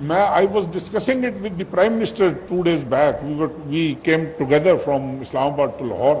I was discussing it with the Prime Minister 2 days back. We came together from Islamabad to Lahore.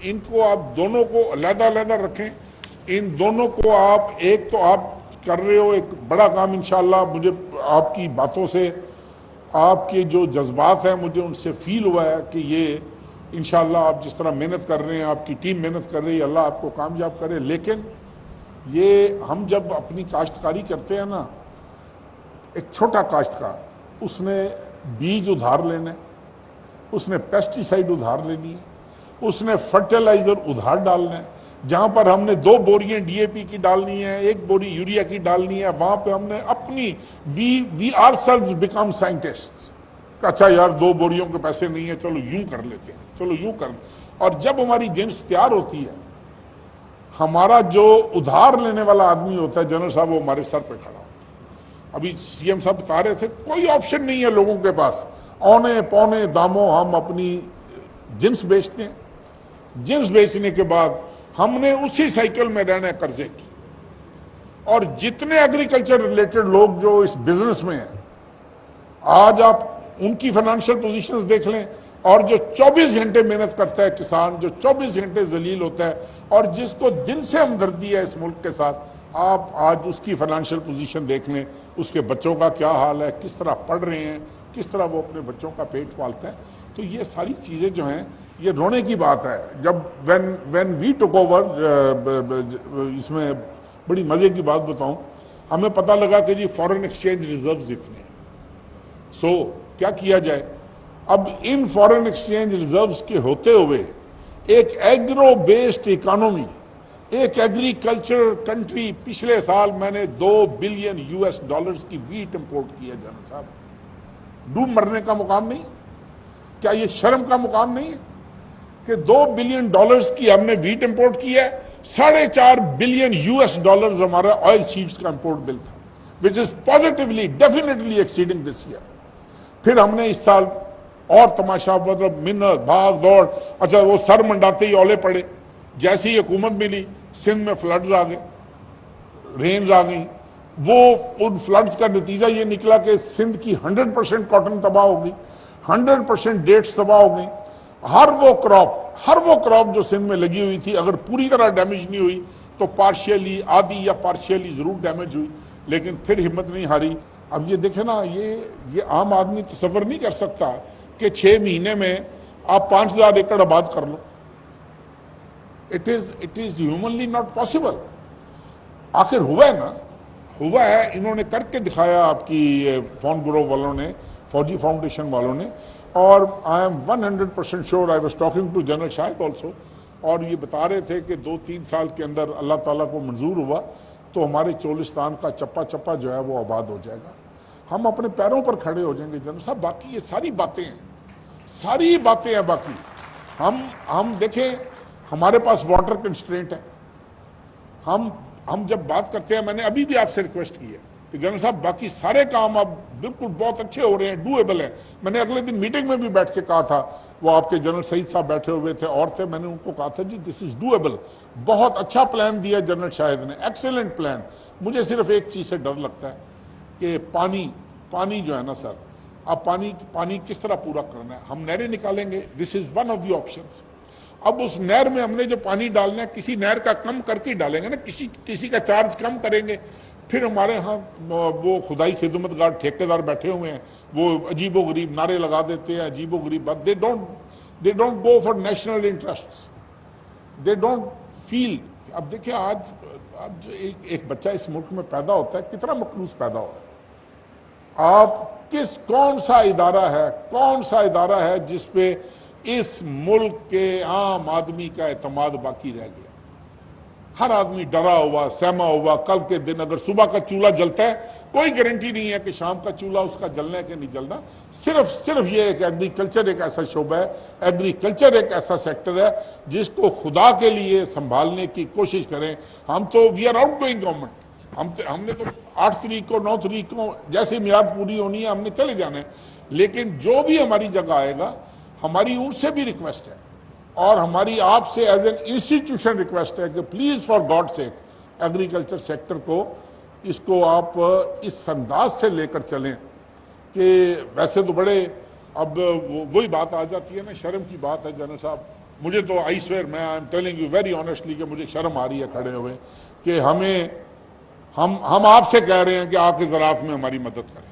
ان کو آپ دونوں کو علیحدہ علیحدہ رکھیں. ان دونوں کو آپ ایک تو آپ کر رہے ہو ایک بڑا کام انشاءاللہ. مجھے آپ کی باتوں سے آپ کے جو جذبات ہیں مجھے ان سے فیل ہوا ہے کہ یہ انشاءاللہ آپ جس طرح محنت کر رہے ہیں آپ کی ٹیم محنت کر رہی ہے, اللہ آپ کو کامیاب کرے. لیکن یہ ہم جب اپنی کاشتکاری کرتے ہیں نا, ایک چھوٹا کاشتکار اس نے بیج ادھار لینا ہے, اس نے پیسٹی سائیڈ ادھار لینی ہے, اس نے فرٹیلائزر ادھار ڈالنا ہے. جہاں پر ہم نے 2 بوریاں ڈی اے پی کی ڈالنی ہے, 1 بوری یوریا کی ڈالنی ہے, وہاں پہ ہم نے اپنی we are selves become scientist. اچھا یار 2 بوریوں کے پیسے نہیں ہیں, چلو یوں کر لیتے ہیں, چلو یوں کر. اور جب ہماری جنس تیار ہوتی ہے, ہمارا جو ادھار لینے والا آدمی ہوتا ہے جنرل صاحب وہ ہمارے سر پہ کھڑا ہوتا ہے. ابھی سی ایم صاحب بتا رہے تھے کوئی آپشن نہیں ہے لوگوں کے پاس, اونے پونے داموں ہم اپنی جنس بیچتے ہیں. جنس بیچنے کے بعد ہم نے اسی سائیکل میں رہنا ہے قرضے کی. اور جتنے ایگریکلچر ریلیٹڈ لوگ جو اس بزنس میں ہیں, آج آپ ان کی فائنانشیل پوزیشنز دیکھ لیں, اور جو 24 گھنٹے محنت کرتا ہے کسان, جو 24 گھنٹے ذلیل ہوتا ہے, اور جس کو دل سے ہمدردی ہے اس ملک کے ساتھ, آپ آج اس کی فائنانشیل پوزیشن دیکھ لیں, اس کے بچوں کا کیا حال ہے, کس طرح پڑھ رہے ہیں, کس طرح وہ اپنے بچوں کا پیٹ پالتا ہے. تو یہ ساری چیزیں جو ہیں یہ رونے کی بات ہے. جب وین وی ٹک اوور, اس میں بڑی مزے کی بات بتاؤں, ہمیں پتہ لگا کہ جی فارن ایکسچینج ریزروز اتنے ہیں. سو کیا کیا جائے؟ اب ان فارن ایکسچینج ریزروز کے ہوتے ہوئے ایک ایگرو بیسڈ اکانومی, ایک ایگریکلچر کنٹری, پچھلے سال میں نے $2 بلین کی ویٹ امپورٹ کی ہے جنرل صاحب. ڈوب مرنے کا مقام نہیں؟ کیا یہ شرم کا مقام نہیں ہے کہ $2 بلین کی ہم نے ویٹ امپورٹ کی ہے؟ $4.5 بلین ہمارا آئل سیڈز کا امپورٹ بل تھا, which is positively, definitely exceeding this year. پھر ہم نے اس سال اور تماشا, مطلب منت بھاگ دوڑ, اچھا وہ سر منڈاتے ہی اولے پڑے. جیسی حکومت ملی سندھ میں فلڈز آ گئے, رینز آ گئیں. وہ ان فلڈز کا نتیجہ یہ نکلا کہ سندھ کی 100% کاٹن تباہ ہو گئی, 100% ڈیٹس تباہ ہو گئیں. ہر وہ کراپ جو سندھ میں لگی ہوئی تھی اگر پوری طرح ڈیمیج نہیں ہوئی تو پارشیلی, آدھی یا پارشیلی ضرور ڈیمیج ہوئی, لیکن پھر ہمت نہیں ہاری. اب یہ دیکھیں نا, یہ عام آدمی تصور نہیں کر سکتا کہ 6 مہینے میں آپ 5000 ایکڑ آباد کر لو. it is humanly not possible. آخر ہوا ہے نا, ہوا ہے, انہوں نے کر کے دکھایا آپ کی فون گرو والوں نے, فوجی فاؤنڈیشن والوں نے. اور I am 100% sure, I was talking to general Shahid also, اور یہ بتا رہے تھے کہ 2-3 سال کے اندر اللہ تعالیٰ کو منظور ہوا تو ہمارے چولستان کا چپا چپا جو ہے وہ آباد ہو جائے گا, ہم اپنے پیروں پر کھڑے ہو جائیں گے جنرل صاحب. باقی یہ ساری باتیں ہیں, باقی ہم دیکھیں ہمارے پاس واٹر کنسٹرینٹ ہے. ہم جب بات کرتے ہیں, میں نے ابھی بھی آپ سے ریکویسٹ کی ہے کہ جنرل صاحب باقی سارے کام اب بالکل بہت اچھے ہو رہے ہیں, ڈویبل ہیں. میں نے اگلے دن میٹنگ میں بھی بیٹھ کے کہا تھا, وہ آپ کے جنرل سعید صاحب بیٹھے ہوئے تھے اور تھے, میں نے ان کو کہا تھا جی دس از ڈویبل. بہت اچھا پلان دیا جنرل شاہد نے, ایکسیلنٹ پلان. مجھے صرف ایک چیز سے ڈر لگتا ہے کہ پانی جو ہے نا سر, اب پانی کس طرح پورا کرنا ہے؟ ہم نہریں نکالیں گے, this is one of the options. اب اس نہر میں ہم نے جو پانی ڈالنا ہے کسی نہر کا کم کر کے ڈالیں گے نا, کسی کا چارج کم کریں گے. پھر ہمارے ہاں وہ خدائی خدمت گار ٹھیکیدار بیٹھے ہوئے ہیں, وہ عجیب و غریب نعرے لگا دیتے ہیں, عجیب و غریب بات. they don't go for national interests, they don't feel. اب دیکھیں آج جو ایک بچہ اس ملک میں پیدا ہوتا ہے کتنا مخلوص پیدا ہو رہا ہے. آپ کون سا ادارہ ہے جس پہ اس ملک کے عام آدمی کا اعتماد باقی رہ گیا؟ ہر آدمی ڈرا ہوا, سہما ہوا. کل کے دن اگر صبح کا چولہا جلتا ہے کوئی گارنٹی نہیں ہے کہ شام کا چولہا اس کا جلنا ہے کہ نہیں جلنا. صرف یہ ہے کہ ایگریکلچر ایک ایسا شعبہ ہے, ایگریکلچر ایک ایسا سیکٹر ہے جس کو خدا کے لیے سنبھالنے کی کوشش کریں. ہم تو we are outgoing government, ہم نے تو 8 تاریخ کو 9 تاریخ کو جیسے میعاد پوری ہونی ہے ہم نے چلے جانا ہے. لیکن جو بھی ہماری جگہ آئے گا, ہماری ان سے بھی ریکویسٹ ہے اور ہماری آپ سے ایز این انسٹیٹیوشن ریکویسٹ ہے کہ please for God sake agriculture sector کو اس کو آپ اس انداز سے لے کر چلیں کہ ویسے تو بڑے اب وہی بات آ جاتی ہے نا, شرم کی بات ہے جنرل صاحب مجھے تو آئی سویئر میں I am telling you very honestly کہ مجھے شرم آ رہی ہے کھڑے ہوئے کہ ہم آپ سے کہہ رہے ہیں کہ آپ کے زراعت میں ہماری مدد کریں.